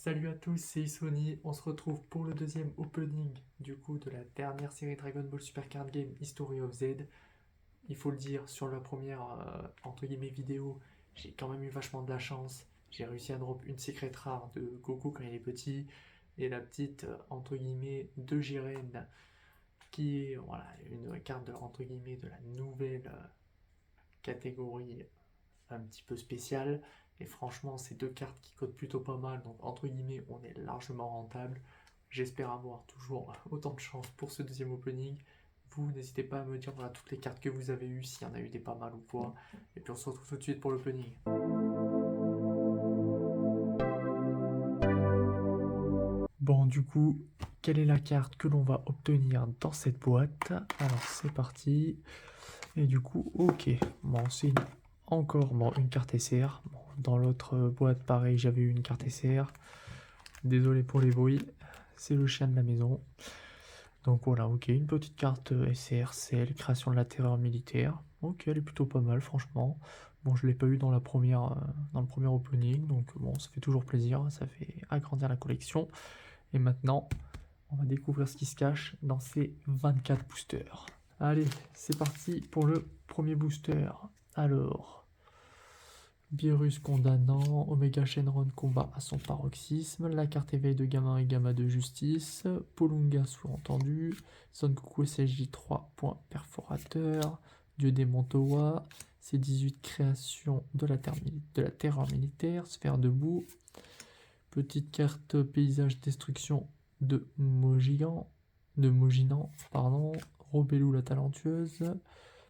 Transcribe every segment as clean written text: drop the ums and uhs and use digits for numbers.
Salut à tous, c'est Sony. On se retrouve pour le deuxième opening du coup de la dernière série Dragon Ball Super Card Game History of Z. Il faut le dire, sur la première entre guillemets vidéo, j'ai quand même eu vachement de la chance. J'ai réussi à drop une secret rare de Goku quand il est petit et la petite entre guillemets de Jiren qui est voilà, une carte de, entre guillemets de la nouvelle catégorie un petit peu spéciale. Et franchement, c'est deux cartes qui codent plutôt pas mal. Donc, entre guillemets, on est largement rentable. J'espère avoir toujours autant de chance pour ce deuxième opening. Vous, n'hésitez pas à me dire voilà, toutes les cartes que vous avez eues, s'il y en a eu des pas mal ou quoi. Et puis, on se retrouve tout de suite pour l'opening. Bon, du coup, quelle est la carte que l'on va obtenir dans cette boîte? Alors, c'est parti. Et du coup, ok. Bon, c'est encore bon, une carte SR. Bon, dans l'autre boîte, pareil, j'avais eu une carte SR. Désolé pour les bruits, c'est le chien de la maison. Donc voilà, ok, une petite carte SR, Cell, création de la terreur militaire. Ok, elle est plutôt pas mal, franchement. Bon, je l'ai pas eu dans la première, dans le premier opening, donc bon, ça fait toujours plaisir, ça fait agrandir la collection. Et maintenant, on va découvrir ce qui se cache dans ces 24 boosters. Allez, c'est parti pour le premier booster. Alors, Beerus condamnant, Omega Shenron combat à son paroxysme, la carte éveil de Gamma et Gamma de justice, Polunga sous-entendu, Son Goku SSJ 3 points perforateur, Dieu démon Towa, C18 création de la terreur militaire, sphère de boue, petite carte paysage destruction de Moginan, pardon, Robelou la talentueuse,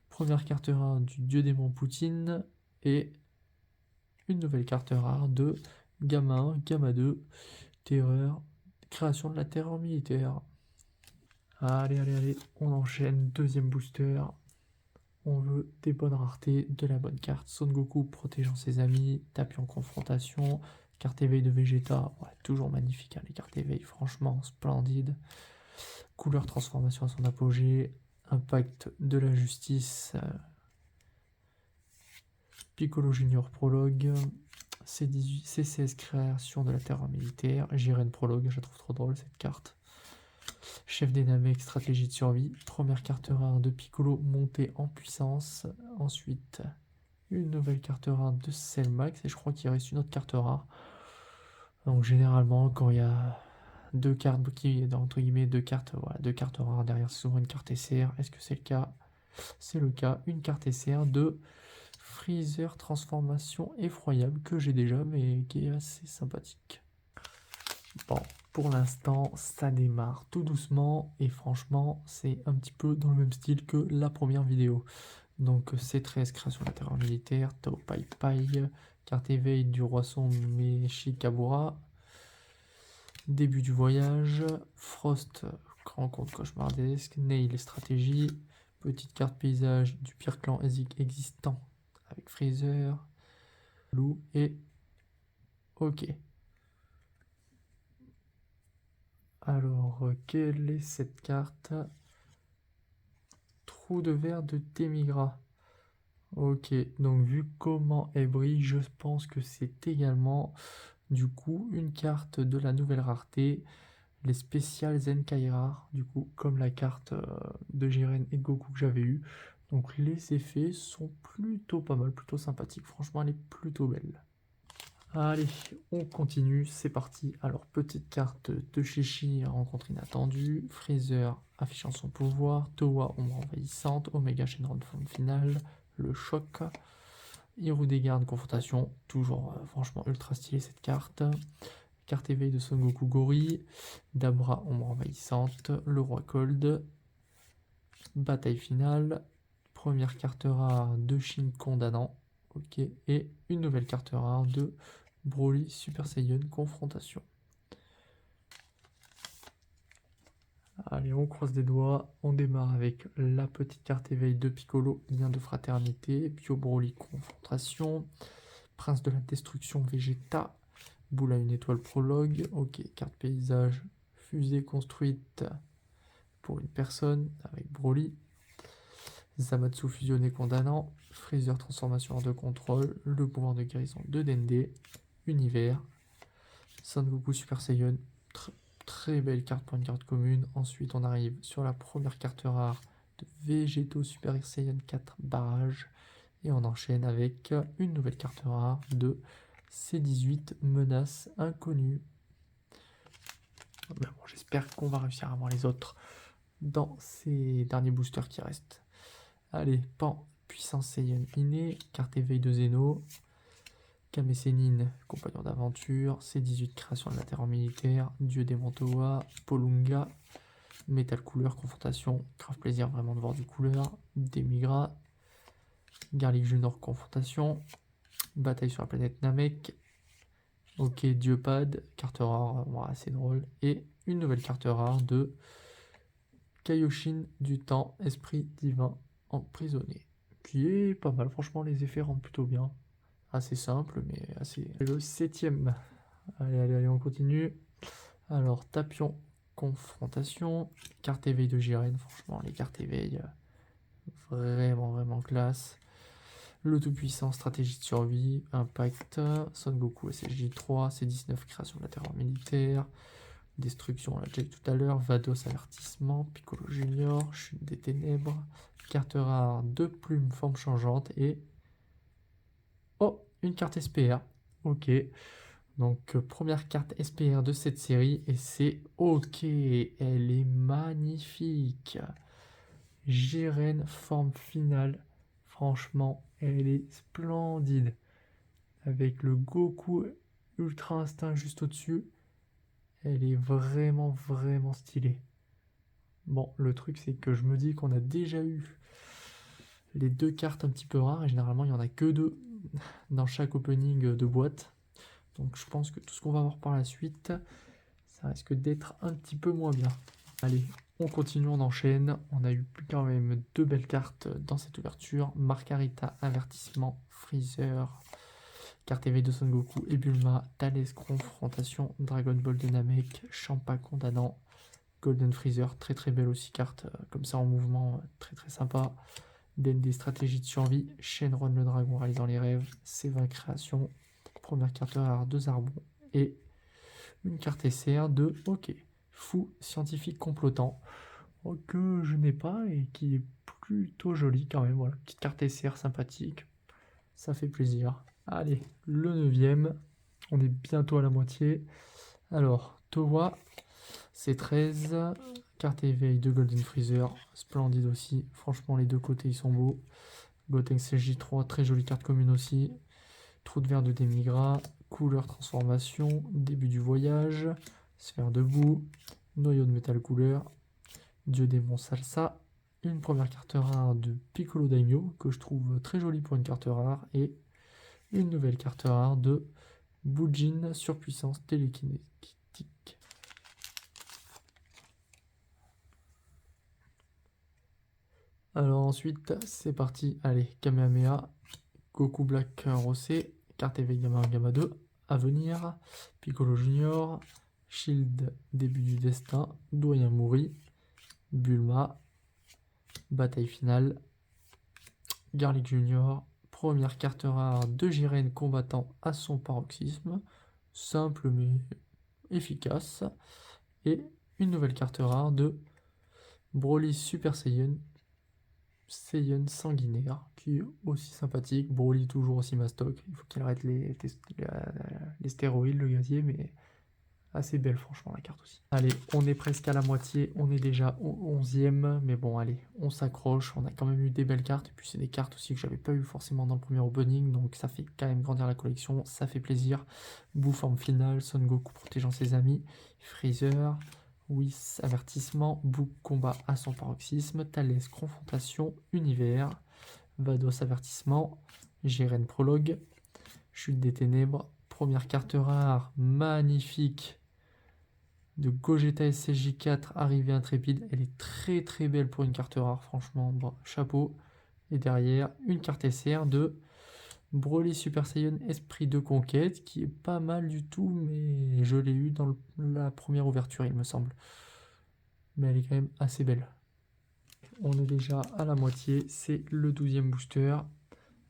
première carte rare du dieu démon Poutine, et une nouvelle carte rare de Gamma 1, Gamma 2, Terreur, création de la terreur militaire. Allez, on enchaîne, deuxième booster. On veut des bonnes raretés, de la bonne carte. Son Goku protégeant ses amis, tapis en confrontation, carte éveil de Vegeta, ouais, toujours magnifique, hein, les cartes éveil, franchement splendide. Couleur transformation à son apogée, impact de la justice, Piccolo Junior prologue, C18, C16 création de la terreur militaire, Jiren prologue, je la trouve trop drôle cette carte. Chef des Namek, stratégie de survie, première carte rare de Piccolo montée en puissance, ensuite une nouvelle carte rare de Cell Max, et je crois qu'il reste une autre carte rare. Donc généralement quand il y a deux cartes qui entre guillemets deux cartes, voilà, deux cartes rares derrière, c'est souvent une carte SR. Est-ce que c'est le cas? C'est le cas, une carte SR de Freezer transformation effroyable que j'ai déjà mais qui est assez sympathique. Bon, pour l'instant ça démarre tout doucement et franchement c'est un petit peu dans le même style que la première vidéo. Donc C13 création de la terreur militaire, Tao Pai Pai, carte éveil du roi sombre Meshikabura, début du voyage, Frost rencontre cauchemardesque, Nail stratégie, petite carte paysage du pire clan existant avec Freezer, Loup et ok. Alors, quelle est cette carte? Trou de verre de Temigra. Ok, donc vu comment elle brille, je pense que c'est également du coup une carte de la nouvelle rareté, les spéciales Zenkai rares, du coup comme la carte de Jiren et Goku que j'avais eu. Donc les effets sont plutôt pas mal, plutôt sympathiques, franchement elle est plutôt belle. Allez, on continue, c'est parti. Alors, petite carte de Chichi, rencontre inattendue, Freezer affichant son pouvoir, Towa ombre envahissante, Omega Shenron forme finale, le choc, Hirou des gardes confrontation, toujours franchement ultra stylé cette carte. Carte éveil de Son Goku Gori, Dabra ombre envahissante, le roi Cold, bataille finale, première carte rare de Shin condamnant, ok, et une nouvelle carte rare de Broly Super Saiyan confrontation. Allez, on croise des doigts, on démarre avec la petite carte éveil de Piccolo, lien de fraternité, Bio Broly confrontation, Prince de la destruction Vegeta, boule à une étoile prologue, ok, carte paysage, fusée construite pour une personne avec Broly, Zamatsu fusionné condamnant, Freezer transformation hors de contrôle, le pouvoir de guérison de Dende, univers, Son Goku Super Saiyan, très belle carte pour une carte commune. Ensuite, on arrive sur la première carte rare de Végéto Super Saiyan 4 Barrage. Et on enchaîne avec une nouvelle carte rare de C18 Menace Inconnue. Mais bon, j'espère qu'on va réussir à avoir les autres dans ces derniers boosters qui restent. Allez, Pan, Puissance Saiyan Inné, carte éveil de Zeno, Kame Sennin, compagnon d'aventure, C18 création de la terreur militaire, Dieu des Mantoa, Polunga, Métal couleur, confrontation, grave plaisir vraiment de voir du couleur, Demigra, Garlic Junior, confrontation, bataille sur la planète Namek, ok, Dieu-Pad, carte rare, assez drôle, et une nouvelle carte rare de Kaioshin du temps, esprit divin emprisonné, qui est pas mal, franchement les effets rendent plutôt bien, assez simple mais assez... Le 7ème, allez, on continue. Alors, Tapion, confrontation, carte éveil de Jiren, franchement les cartes éveil, vraiment classe. Le tout-puissant, stratégie de survie, impact, Son Goku SSJ3, C19, création de la terreur militaire, destruction, on l'a déjà dit tout à l'heure, Vados, avertissement, Piccolo Junior, chute des ténèbres, carte rare, 2 plumes, forme changeante, et... Oh, une carte SPR, ok. Donc, première carte SPR de cette série, et c'est ok, elle est magnifique. Jiren, forme finale, franchement, elle est splendide. Avec le Goku Ultra Instinct juste au-dessus, elle est vraiment stylée. Bon, le truc, c'est que je me dis qu'on a déjà eu les 2 cartes un petit peu rares, et généralement, il n'y en a que 2 dans chaque opening de boîte. Donc, je pense que tout ce qu'on va voir par la suite, ça risque d'être un petit peu moins bien. Allez, on continue, on enchaîne. On a eu quand même 2 belles cartes dans cette ouverture. Margarita, avertissement, Freezer, carte éveil de Son Goku et Bulma, Thales, confrontation, Dragon Ball de Namek, Champa condamnant, Golden Freezer, très belle aussi carte, comme ça en mouvement, très sympa. Dende, stratégie de survie, Shenron le dragon réalisant les rêves, C20 création, première carte rare de Zarbon et une carte SR de OK, fou scientifique complotant, que je n'ai pas et qui est plutôt jolie quand même, voilà, petite carte SR sympathique, ça fait plaisir. Allez, le 9ème, on est bientôt à la moitié. Alors, Towa, C13, carte éveil de Golden Freezer, splendide aussi, franchement les deux côtés ils sont beaux. Gotenks CJ3, très jolie carte commune aussi. Trou de verre de Demigra, couleur transformation, début du voyage, sphère de boue, noyau de métal couleur, Dieu démon salsa, une première carte rare de Piccolo Daimyo, que je trouve très jolie pour une carte rare, et une nouvelle carte rare de Bujin, surpuissance télékinétique. Alors ensuite, c'est parti, allez, Kamehameha, Goku Black Rosé, carte éveil Gamma 2, à venir, Piccolo Junior, Shield, début du destin, Doyen Mouri, Bulma, bataille finale, Garlic Junior, première carte rare de Jiren combattant à son paroxysme, simple mais efficace, et une nouvelle carte rare de Broly Super Saiyan, Saiyan sanguinaire, qui est aussi sympathique. Broly toujours aussi mastoc, il faut qu'il arrête les stéroïdes, le gazier, mais assez belle franchement la carte aussi. Allez, on est presque à la moitié, on est déjà au 11ème, mais bon allez, on s'accroche, on a quand même eu des belles cartes, et puis c'est des cartes aussi que j'avais pas eu forcément dans le premier opening, donc ça fait quand même grandir la collection, ça fait plaisir. Boo forme finale, Son Goku protégeant ses amis, Freezer, Whis avertissement, Boo combat à son paroxysme, Thales confrontation, univers, Vados avertissement, Jiren prologue, chute des ténèbres, première carte rare, magnifique, de Gogeta SSJ4, arrivée intrépide. Elle est très belle pour une carte rare, franchement, bon, chapeau. Et derrière, une carte SR de Broly Super Saiyan Esprit de Conquête, qui est pas mal du tout, mais je l'ai eu dans la première ouverture, il me semble. Mais elle est quand même assez belle. On est déjà à la moitié, c'est le 12e booster.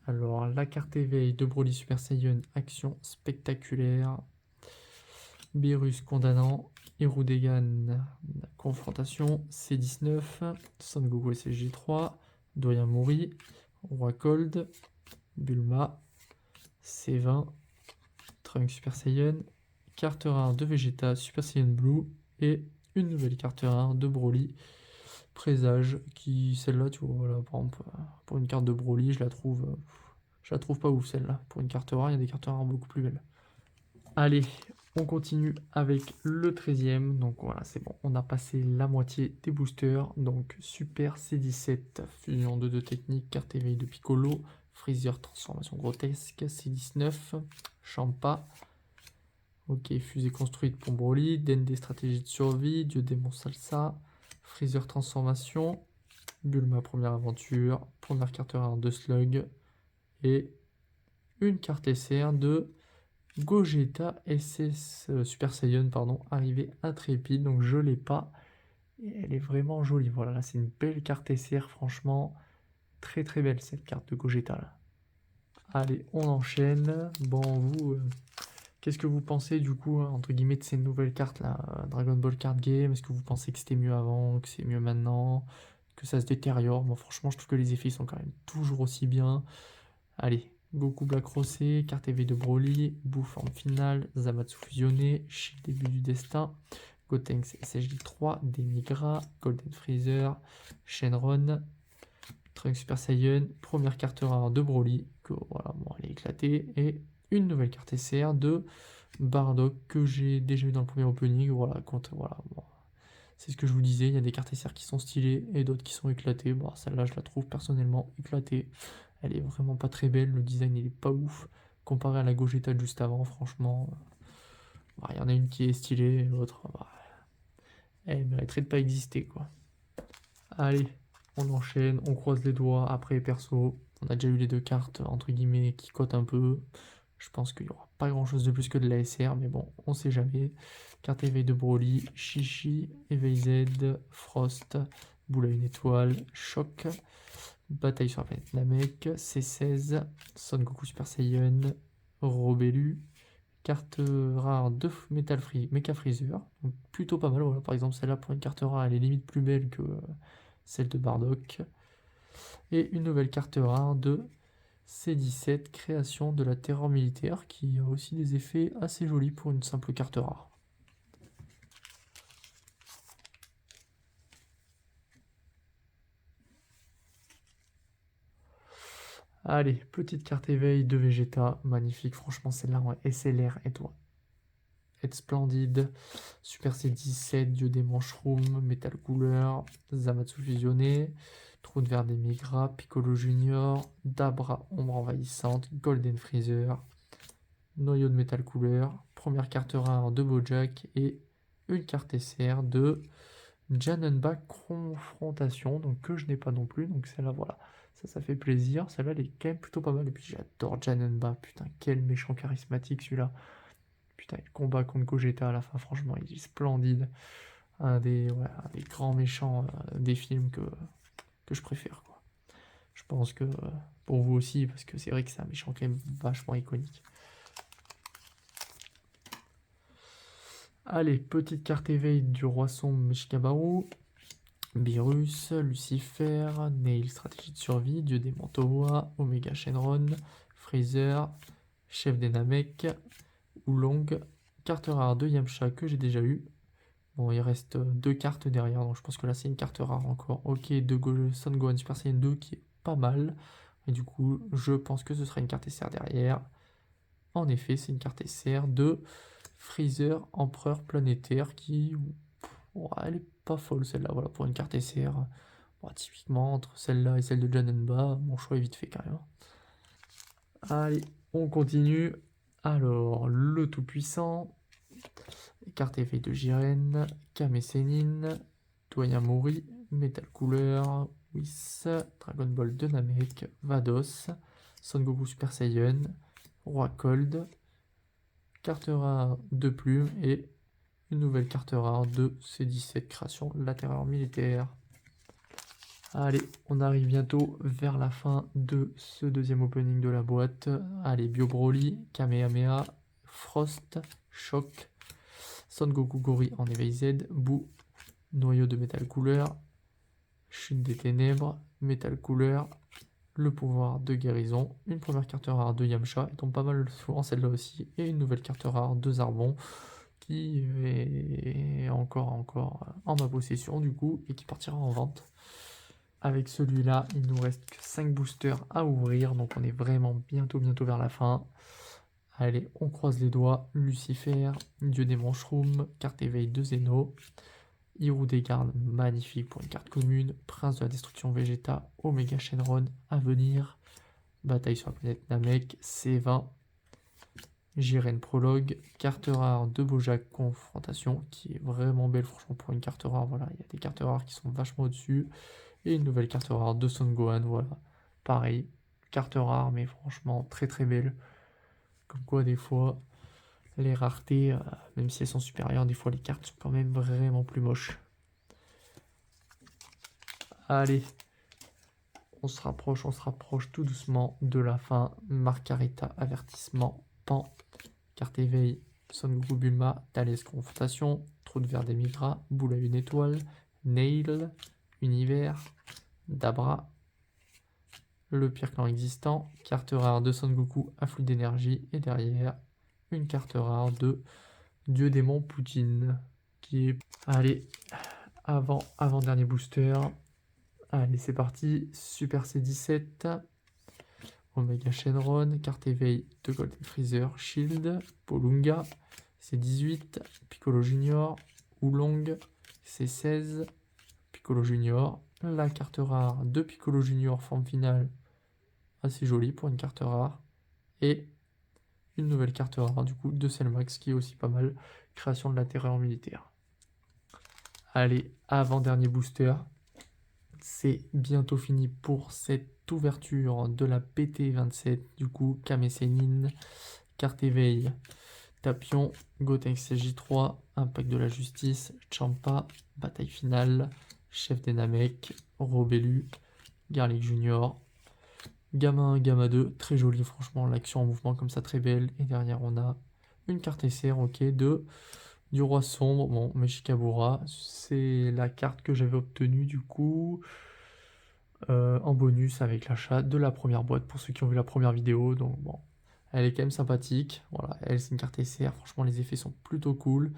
Alors, la carte éveil de Broly Super Saiyan, action spectaculaire. Beerus condamnant, Hirudegan confrontation, C19, Son Goku SSJ3, Doyen Mori, Roi Cold, Bulma, C20, Trunks Super Saiyan, carte rare de Vegeta Super Saiyan Blue et une nouvelle carte rare de Broly Présage qui celle-là tu vois voilà, par exemple pour une carte de Broly je la trouve pas ouf celle-là. Pour une carte rare, il y a des cartes rares beaucoup plus belles. Allez, on continue avec le 13e. Donc voilà, c'est bon. On a passé la moitié des boosters. Donc Super C17, fusion de deux techniques, carte éveil de Piccolo, Freezer, transformation grotesque, C19, Champa. Ok, fusée construite pour Broly, Dende, stratégie de survie, Dieu démon salsa, Freezer, transformation, Bulma, première aventure, première carte rare de Slug, et une carte SR de Gogeta SS Super Saiyan, pardon, arrivée intrépide, donc je l'ai pas, et elle est vraiment jolie, voilà, là c'est une belle carte SR, franchement, très très belle cette carte de Gogeta là. Allez, on enchaîne, bon vous, qu'est-ce que vous pensez du coup, hein, entre guillemets, de ces nouvelles cartes là, Dragon Ball Card Game, est-ce que vous pensez que c'était mieux avant, que c'est mieux maintenant, que ça se détériore? Moi franchement je trouve que les effets sont quand même toujours aussi bien. Allez, Goku Black Rosé, carte EV de Broly, Boo forme finale, Zamatsu fusionné, Shield début du destin, Gotenks SSJ3, Demigra, Golden Freezer, Shenron, Trunks Super Saiyan, première carte rare de Broly, que voilà, bon, elle est éclatée, et une nouvelle carte SR de Bardock que j'ai déjà eu dans le premier opening, voilà, voilà, bon. C'est ce que je vous disais, il y a des cartes SR qui sont stylées et d'autres qui sont éclatées. Bon, celle-là, je la trouve personnellement éclatée. Elle est vraiment pas très belle, le design il est pas ouf. Comparé à la Gogeta de juste avant, franchement, il y en a une qui est stylée et l'autre, elle mériterait de pas exister, quoi. Allez, on enchaîne, on croise les doigts. Après, perso, on a déjà eu les deux cartes, entre guillemets, qui cotent un peu. Je pense qu'il n'y aura pas grand chose de plus que de la SR, mais bon, on sait jamais. Carte éveil de Broly, Chichi, éveil Z, Frost, boule à une étoile, Choc, bataille sur la planète Namek, C16, Son Goku Super Saiyan, Robelu, carte rare de Metal Free, Mecha Freezer, donc plutôt pas mal. Voilà, par exemple, celle-là pour une carte rare, elle est limite plus belle que celle de Bardock. Et une nouvelle carte rare de C17, création de la terreur militaire, qui a aussi des effets assez jolis pour une simple carte rare. Allez, petite carte éveil de Vegeta, magnifique, franchement celle-là en SLR, elle doit être splendide. Super C17, Dieu des Mushroom, Metal Couleur, Zamatsu fusionné, Trou de Verre des Migra, Piccolo Junior, Dabra, Ombre envahissante, Golden Freezer, Noyau de Metal Couleur, première carte rare de Bojack et une carte SR de Janenba Confrontation, donc que je n'ai pas non plus, donc celle-là voilà, ça fait plaisir, celle-là elle est quand même plutôt pas mal, et puis j'adore Janenba, putain quel méchant charismatique celui-là, putain le combat contre Gogeta à la fin, franchement il est splendide, un des grands méchants des films que je préfère, quoi. Je pense que pour vous aussi, parce que c'est vrai que c'est un méchant quand même vachement iconique. Allez, petite carte éveil du roi sombre Meshikabaru, Beerus, Lucifer, Nail, stratégie de survie, dieu des Mantoa, Omega Shenron, Freezer, chef des Namek, Oolong, carte rare de Yamcha que j'ai déjà eu. Bon, il reste deux cartes derrière, donc je pense que là c'est une carte rare encore. Ok, de Son Gohan Super Saiyan 2 qui est pas mal. Et du coup, je pense que ce sera une carte SR derrière. En effet, c'est une carte SR de Freezer, empereur planétaire qui... Oh, elle est pas folle celle-là, voilà, pour une carte SR. Bon, typiquement, entre celle-là et celle de Janenba, mon choix est vite fait quand même. Allez, on continue. Alors, le tout-puissant, carte effet de Jiren, Kame Sennin, Doyen Mori, Metal Couleur, Whis, Dragon Ball de Namek, Vados, Son Goku Super Saiyan, Roi Cold, carte rare de plume et une nouvelle carte rare de C17 création, la terreur militaire. Allez, on arrive bientôt vers la fin de ce deuxième opening de la boîte. Allez, Bio Broly, Kamehameha, Frost, Choc, Son Goku Gori en éveil Z, Boo, noyau de métal couleur, chute des ténèbres, métal couleur, le pouvoir de guérison, une première carte rare de Yamcha, elle tombe pas mal souvent celle-là aussi, et une nouvelle carte rare de Zarbon, qui est encore en ma possession du coup, et qui partira en vente. Avec celui-là, il nous reste que 5 boosters à ouvrir, donc on est vraiment bientôt vers la fin. Allez, on croise les doigts. Lucifer, Dieu des Shroom, carte éveil de Zeno, Hirou des Gardes, magnifique pour une carte commune, Prince de la Destruction Vegeta, Omega Shenron à venir, Bataille sur la planète Namek, C20, Jiren Prologue, carte rare de Bojack Confrontation, qui est vraiment belle franchement pour une carte rare, voilà, il y a des cartes rares qui sont vachement au-dessus, et une nouvelle carte rare de Son Gohan, voilà, pareil, carte rare mais franchement très belle, comme quoi des fois les raretés, même si elles sont supérieures, des fois les cartes sont quand même vraiment plus moches. Allez, on se rapproche tout doucement de la fin. Margarita, avertissement, Pan, carte éveil, Son Goku Bulma, Thalès Confrontation, Trou de Verre des Migra, Boule à une étoile, Nail, Univers, Dabra, le pire clan existant, carte rare de Son Goku, afflux d'énergie, et derrière, une carte rare de Dieu démon Poutine, qui est... Allez, avant-dernier booster. Allez, c'est parti. Super C17, Omega Shenron, carte éveil de Golden Freezer, Shield, Polunga, C18, Piccolo Junior, Oolong, C16, Piccolo Junior, la carte rare de Piccolo Junior, forme finale, assez jolie pour une carte rare, et une nouvelle carte rare du coup de Cellmax qui est aussi pas mal, création de la terreur militaire. Allez, avant-dernier booster, c'est bientôt fini pour cette ouverture de la PT27, du coup Kame Sennin, carte éveil, Tapion, Gotenks CJ3, Impact de la Justice, Champa, Bataille Finale, Chef des Namek, Robelu, Garlic Junior, Gamma 1, Gamma 2, très joli franchement, l'action en mouvement comme ça très belle, et derrière on a une carte SR, ok, du Roi Sombre, bon, Meshikabura, c'est la carte que j'avais obtenue du coup en bonus avec l'achat de la première boîte pour ceux qui ont vu la première vidéo, donc bon, elle est quand même sympathique, voilà, elle c'est une carte SR, franchement les effets sont plutôt cool,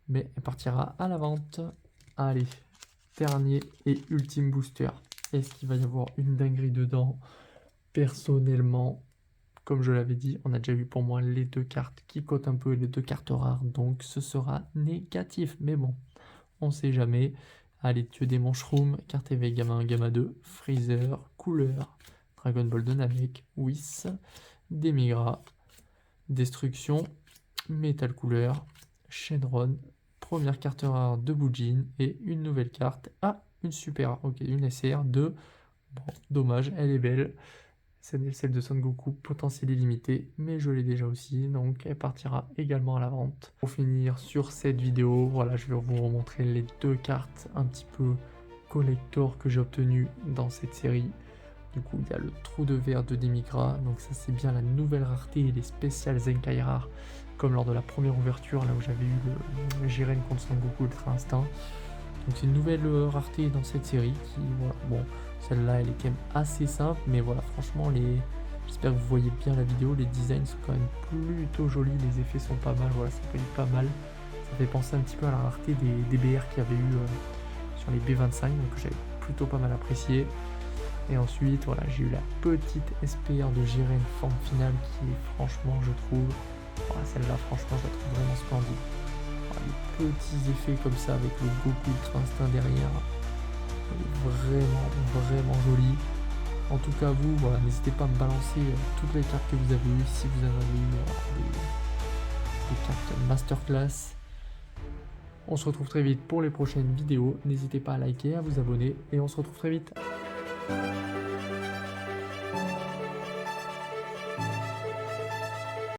mais elle partira à la vente. Allez, dernier et ultime booster, est-ce qu'il va y avoir une dinguerie dedans? Personnellement, comme je l'avais dit, on a déjà vu pour moi les deux cartes qui cotent un peu, les deux cartes rares, donc ce sera négatif. Mais bon, on sait jamais. Allez, Dieu des Shroom, carte éveil Gamma 1, Gamma 2, Freezer, couleur, Dragon Ball de Namek, Whis, Demigra, Destruction, Métal couleur, Shenron, première carte rare de Bujin et une nouvelle carte. Ah, une super rare, ok, une SR de... Bon, dommage, elle est belle. Celle de Son Goku, potentiel illimité, mais je l'ai déjà aussi, donc elle partira également à la vente. Pour finir sur cette vidéo, voilà, je vais vous remontrer les deux cartes un petit peu collector que j'ai obtenues dans cette série. Du coup, il y a le trou de verre de Demigra, donc ça c'est bien la nouvelle rareté et les spéciales Zenkai rares, comme lors de la première ouverture, là où j'avais eu le Jiren contre Son Goku Ultra Instinct. Donc c'est une nouvelle rareté dans cette série qui, voilà, bon, celle-là elle est quand même assez simple, mais voilà, franchement, j'espère que vous voyez bien la vidéo, les designs sont quand même plutôt jolis, les effets sont pas mal, voilà, ça fait pas mal. Ça fait penser un petit peu à la rareté des BR qu'il y avait eu sur les B25, donc j'avais plutôt pas mal apprécié. Et ensuite, voilà, j'ai eu la petite SPR de Jiren forme finale qui est franchement, je trouve, voilà, celle-là, franchement, je la trouve vraiment splendide. Voilà, les petits effets comme ça avec le Goku Ultra Instinct derrière, vraiment joli. En tout cas, vous, voilà, n'hésitez pas à me balancer toutes les cartes que vous avez eues, si vous avez eu des cartes masterclass. On se retrouve très vite pour les prochaines vidéos. N'hésitez pas à liker, à vous abonner, et on se retrouve très vite.